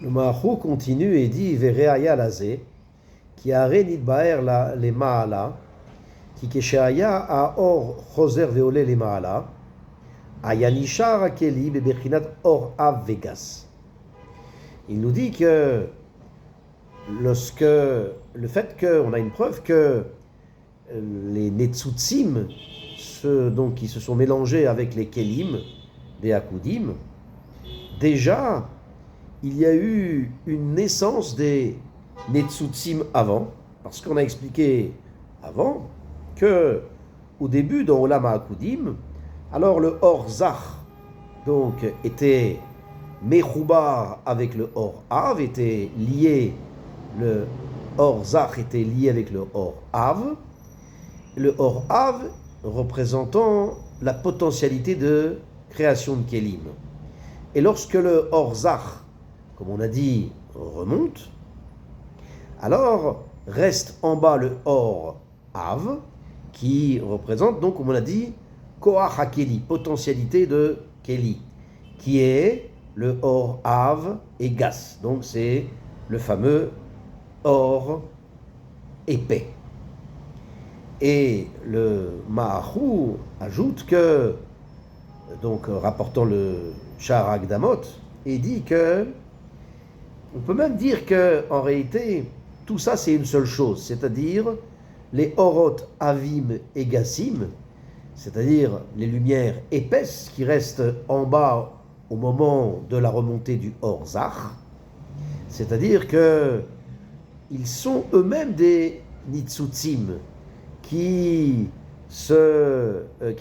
Le Maharu continue et dit Vereaya lazé, qui a nidbaer les maala, qui kesheaya a or choser veole les maala, ayanishar akeli bebechinat or av vegas. Il nous dit que le fait qu'on a une preuve que les Netzutsim, ceux donc qui se sont mélangés avec les Kelim, des Akudim, déjà il y a eu une naissance des Netzutsim avant, parce qu'on a expliqué avant que au début dans Olam HaAkudim, alors le Or Zach donc était Mechoubar avec le Or Av, était lié, le Or Zach était lié avec le Or Av, le Or Av représentant la potentialité de création de Kélim. Et lorsque le Or Zach, comme on a dit, remonte, alors reste en bas le Or Av, qui représente donc, comme on a dit, Koach HaKeli, potentialité de Kéli, qui est le Or Av et Gas. Donc c'est le fameux Or épais. Et le Maharu ajoute que, donc rapportant le Sha'ar HaKdamot, et dit que on peut même dire que en réalité tout ça c'est une seule chose, c'est-à-dire les Orot Avim et Gassim, c'est-à-dire les lumières épaisses qui restent en bas au moment de la remontée du Or Zach, c'est-à-dire que ils sont eux-mêmes des Nitzutsim qui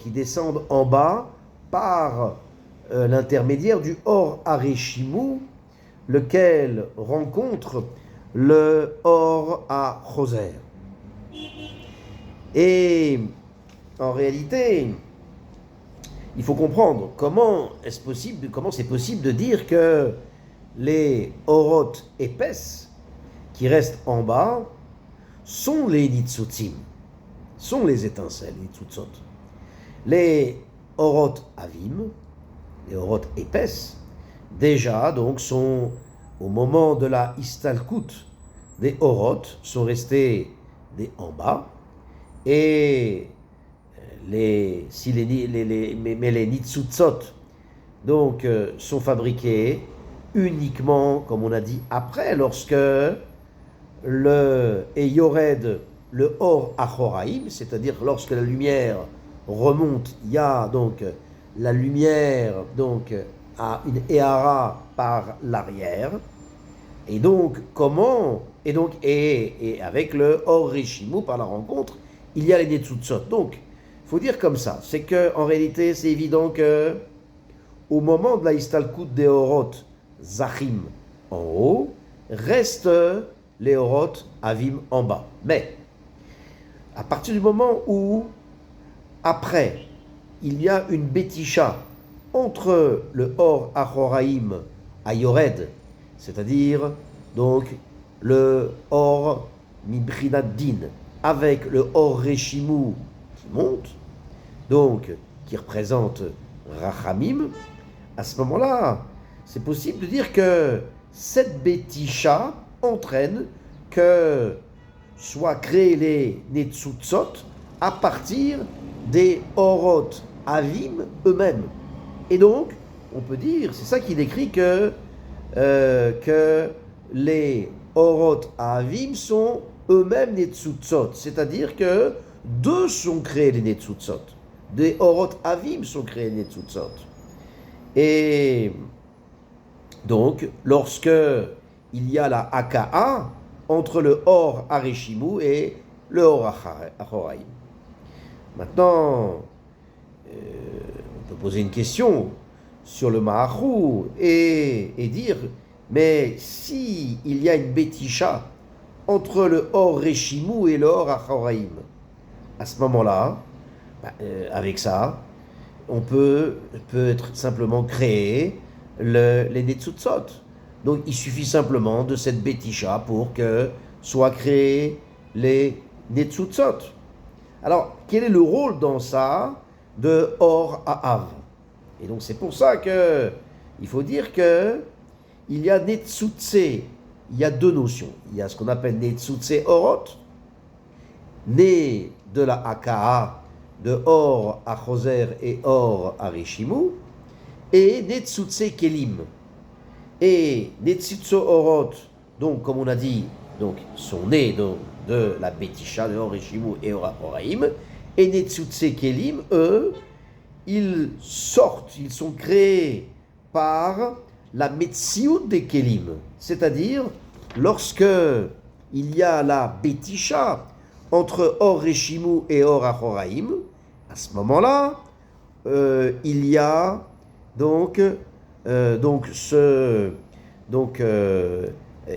descendent en bas par l'intermédiaire du Or Areshimu, lequel rencontre le Or à Choser. Et en réalité, il faut comprendre comment c'est possible de dire que les Orot épaisses qui restent en bas sont les Nitzutzim, sont les étincelles, les Nitzutzot. Les Orot Avim, les Orot épaisses, déjà donc sont au moment de la Istalkut des Orot, sont restés des en bas, et les Nitzutzot donc sont fabriqués uniquement, comme on a dit après, lorsque le Yored, le Or Achoraim, c'est-à-dire lorsque la lumière remonte, il y a donc la lumière donc à une Ehara par l'arrière, et donc comment, et avec le Or Rishimu par la rencontre, il y a les Netzutzot. Donc, il faut dire comme ça, c'est que en réalité, c'est évident que au moment de la Istalkut des Orot Zachim en haut, reste les Orot Avim en bas. Mais, à partir du moment où, après, il y a une Betisha entre le Or Achoraim à Yored, c'est-à-dire donc le Or Mibrinat Din, avec le Or Reshimu qui monte, donc qui représente Rachamim, à ce moment-là, c'est possible de dire que cette Betisha entraîne que soient créés les Netzutzot à partir des Orot Avim eux-mêmes. Et donc, on peut dire, c'est ça qui décrit que les Orot Avim sont eux-mêmes Netzutzot, c'est-à-dire que d'eux sont créés les Netzutzot. Des Orot Avim sont créés les Netzutzot. Et donc, lorsque il y a la Aka'a entre le Or Areshimu et le Or Achoraim. Maintenant, on peut poser une question sur le Maharu et dire, mais si il y a une Betisha entre le Or Reshimu et le Or Achoraim, à ce moment-là, avec ça, on peut être simplement créer les Netzutzot. Donc il suffit simplement de cette Betisha pour que soient créés les Netzutzot. Alors, quel est le rôle dans ça de Or à Av? Et donc c'est pour ça que il faut dire que il y a Netzutse, il y a deux notions. Il y a ce qu'on appelle Netzutse Orot, né de la Akaha, de Or à Choser et Or à Rishimu, et Netzutse Kelim. Et Netzutse Orot, donc comme on a dit, donc sont nés de la Betisha, de Or Rishimu et Or Oraim, et Netzutse Kelim, eux, ils sortent, ils sont créés par la Metsiout des Kelim, c'est-à-dire lorsque il y a la Betisha entre Or Rishimu et Or Achoraim, à ce moment-là, il y a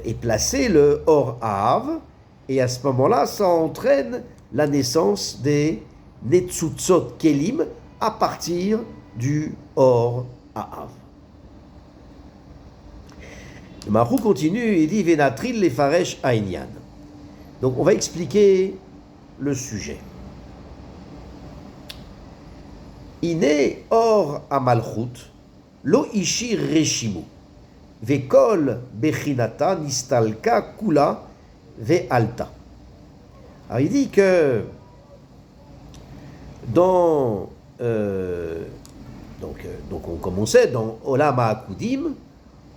est placé le Or Av, et à ce moment-là, ça entraîne la naissance des Netzutzot Kelim à partir du Or Av. Le Marou continue et dit Venatril les Faresh Aïnian. Donc on va expliquer le sujet. Iné Or Amalchut, Lo Ishi Reshimu, Vekol Bechinata Nistalka Kula Ve'alta. Alors il dit que donc comme on sait, dans Olam HaAkudim,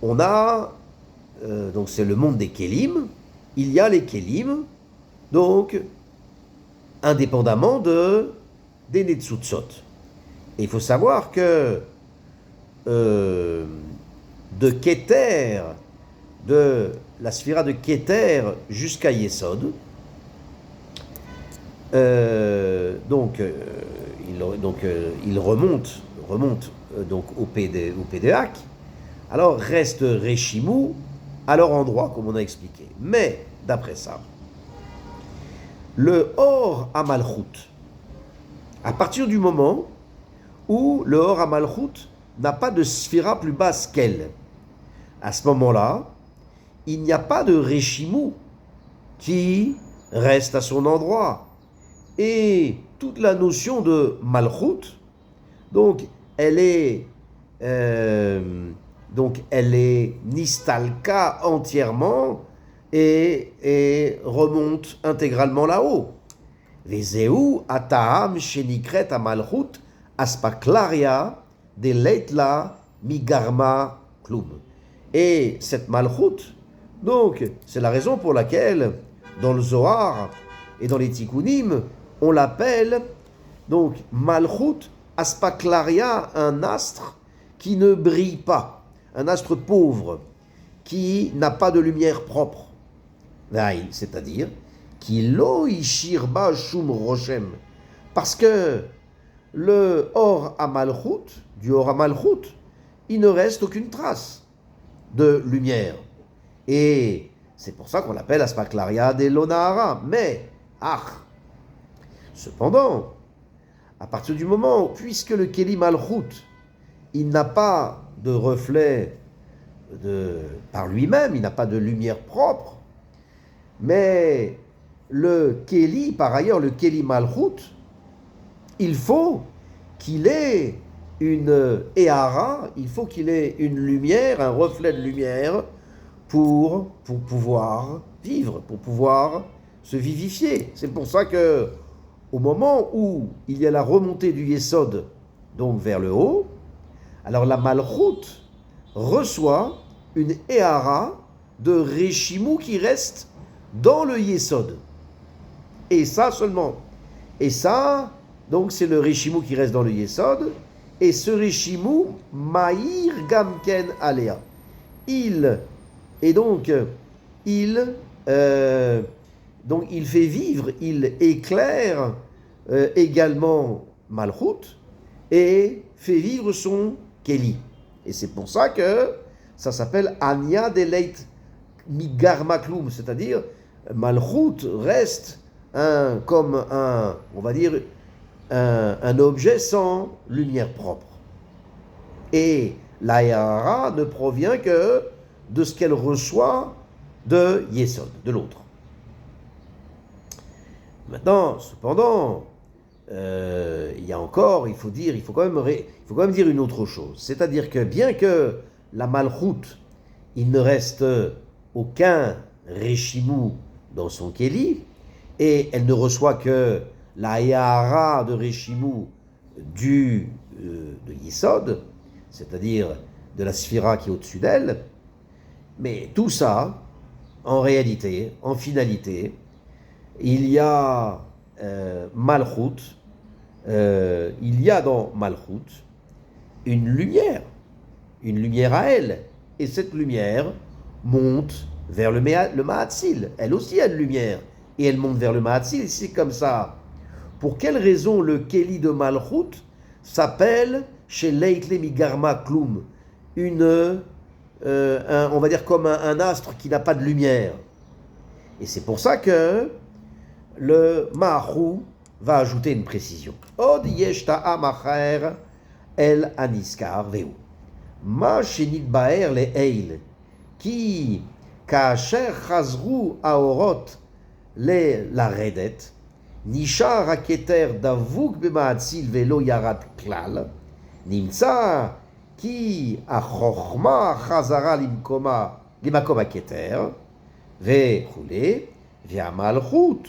on a, donc c'est le monde des Kélim, il y a les Kélim, donc indépendamment des Netzutzot. Et il faut savoir que de Keter, de la sphira de Keter jusqu'à Yesod, il remonte donc au Pédéac, alors reste Reshimu à leur endroit, comme on a expliqué. Mais, d'après ça, le Or Amalchut, à partir du moment où le Or Amalchut n'a pas de sphira plus basse qu'elle, à ce moment-là, il n'y a pas de Reshimu qui reste à son endroit. Et toute la notion de Malchut, donc elle est nistalka entièrement et remonte intégralement là-haut. Vezeu ataham shenikret amalchut aspaklaria de leitla migarma klum. Et cette malchut, donc c'est la raison pour laquelle dans le Zohar et dans les Tikkunim, on l'appelle donc malchut aspaklaria, un astre qui ne brille pas, un astre pauvre, qui n'a pas de lumière propre. C'est-à-dire, qui lo ishirba shum roshem. Parce que le Or Amalchut, du Or Amalchut, il ne reste aucune trace de lumière. Et c'est pour ça qu'on l'appelle Aspaklaria de Lonahara. Mais, cependant, à partir du moment où, puisque le Keli Malchut, il n'a pas de reflet par lui-même, il n'a pas de lumière propre, mais le Keli, par ailleurs, le Keli Malchut, il faut qu'il ait une Ehara, il faut qu'il ait une lumière, un reflet de lumière pour pouvoir vivre, pour pouvoir se vivifier. C'est pour ça que au moment où il y a la remontée du Yesod, donc vers le haut, alors la Malchut reçoit une Ehara de Reshimu qui reste dans le Yesod. Et ça seulement. Et ça, donc c'est le Reshimu qui reste dans le Yesod. Et ce Reshimu, Maïr Gamken Alea. Il fait vivre, il éclaire également Malchut et fait vivre son Keli. Et c'est pour ça que ça s'appelle Anya Deleit Migarma Klum, c'est-à-dire Malchut reste comme un objet sans lumière propre. Et l'Ayara ne provient que de ce qu'elle reçoit de Yesod, de l'autre. Maintenant, cependant, il faut quand même dire une autre chose. C'est-à-dire que bien que la Malchut, il ne reste aucun Réchimou dans son Kéli, et elle ne reçoit que la Yahara de Réchimou de Yisod, c'est-à-dire de la Sphira qui est au-dessus d'elle. Mais tout ça, en réalité, en finalité, il y a Malchut, il y a dans Malchut une lumière à elle. Et cette lumière monte vers le Mahatzil. Elle aussi a une lumière. Et elle monte vers le Mahatzil. Et c'est comme ça. Pour quelle raison le Kéli de Malchut s'appelle chez Leitle Migarma Klum on va dire comme un astre qui n'a pas de lumière. Et c'est pour ça que le Maharu va ajouter une précision. Od yeshta amacher el aniskar veu. Ma shenit baer le eil ki kaasher chazru aorot le laredet nishar haketer davuk b'ma'atzil velo yarad klal nimtza ki achokma chazara limakom haketer וכולי, והמלכות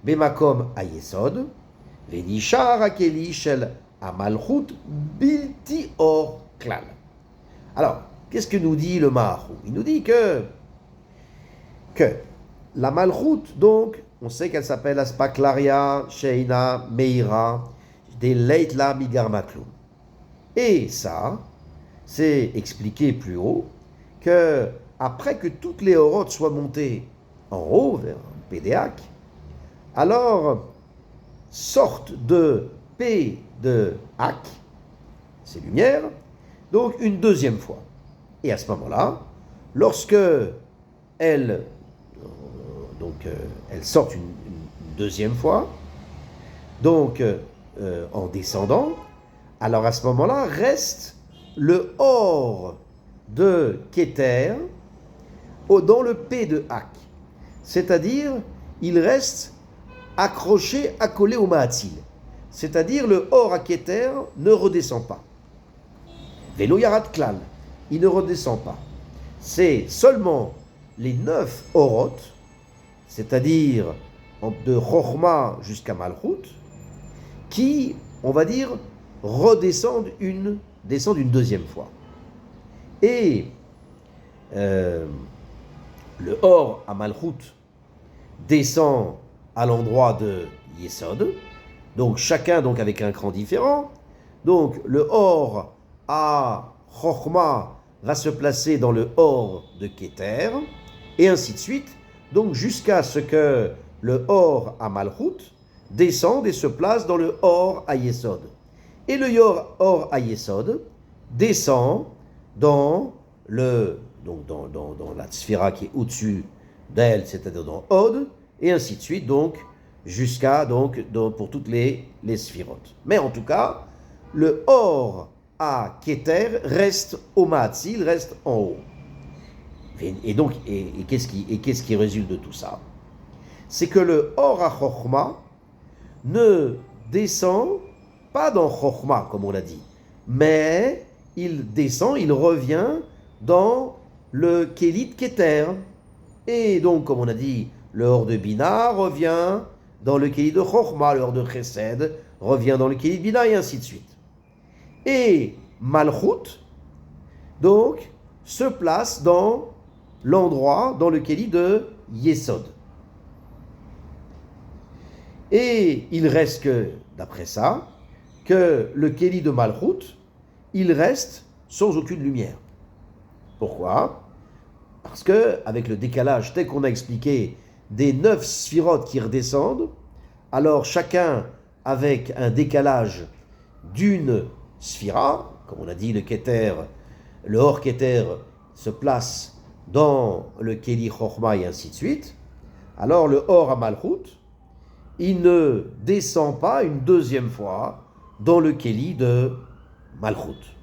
במקום היסוד, ונשאר הכלי של המלכות בלתי אור כלל. Alors, qu'est-ce que nous dit le Maharu? Il nous dit que la Malchut, donc, on sait qu'elle s'appelle Aspaklaria, Sheina, Meira, des Leitla Migarmaklum. Et ça, c'est expliqué plus haut que après que toutes les orotes soient montées en haut, vers Pédéac, alors sortent de P de Ac, ces lumières, donc une deuxième fois. Et à ce moment-là, lorsque elles sortent une deuxième fois, donc en descendant, alors à ce moment-là reste le or de Keter dans le P de Ak. C'est-à-dire, il reste accroché, accolé au Mahatzil. C'est-à-dire, le Or à Keter ne redescend pas. Velo Yarat Klal, il ne redescend pas. C'est seulement les 9 Orot, c'est-à-dire de Chochma jusqu'à Malchut, qui, on va dire, descendent une deuxième fois. Et le Or à Malchut descend à l'endroit de Yesod, donc chacun donc avec un cran différent. Donc le Or à Chochma va se placer dans le Or de Keter, et ainsi de suite, donc jusqu'à ce que le Or à Malchut descende et se place dans le Or à Yesod. Et le Or à Yesod descend dans la sphira qui est au-dessus d'elle, c'est-à-dire dans Od, et ainsi de suite, donc, jusqu'à, pour toutes les sphirotes. Mais en tout cas, le Or à Keter reste au Mahatzil, reste en haut. Et donc, qu'est-ce qui résulte de tout ça? C'est que le Or à Chochma ne descend pas dans Chochma, comme on l'a dit, mais il descend, il revient dans le Kélit Keter. Et donc, comme on a dit, le Or de Bina revient dans le Kélit de Chochma, le Or de Chesed revient dans le Kélit de Bina, et ainsi de suite. Et Malchut, donc, se place dans l'endroit, dans le Kélit de Yesod. Et il reste que, d'après ça, que le Kéli de Malchut, il reste sans aucune lumière. Pourquoi? Parce que, avec le décalage tel qu'on a expliqué des 9 sphirotes qui redescendent, alors chacun avec un décalage d'une sphira, comme on a dit, le Keter, le Or Keter se place dans le Kéli Chochma et ainsi de suite, alors le Or à Malchut, il ne descend pas une deuxième fois dans le Kéli de Malchut.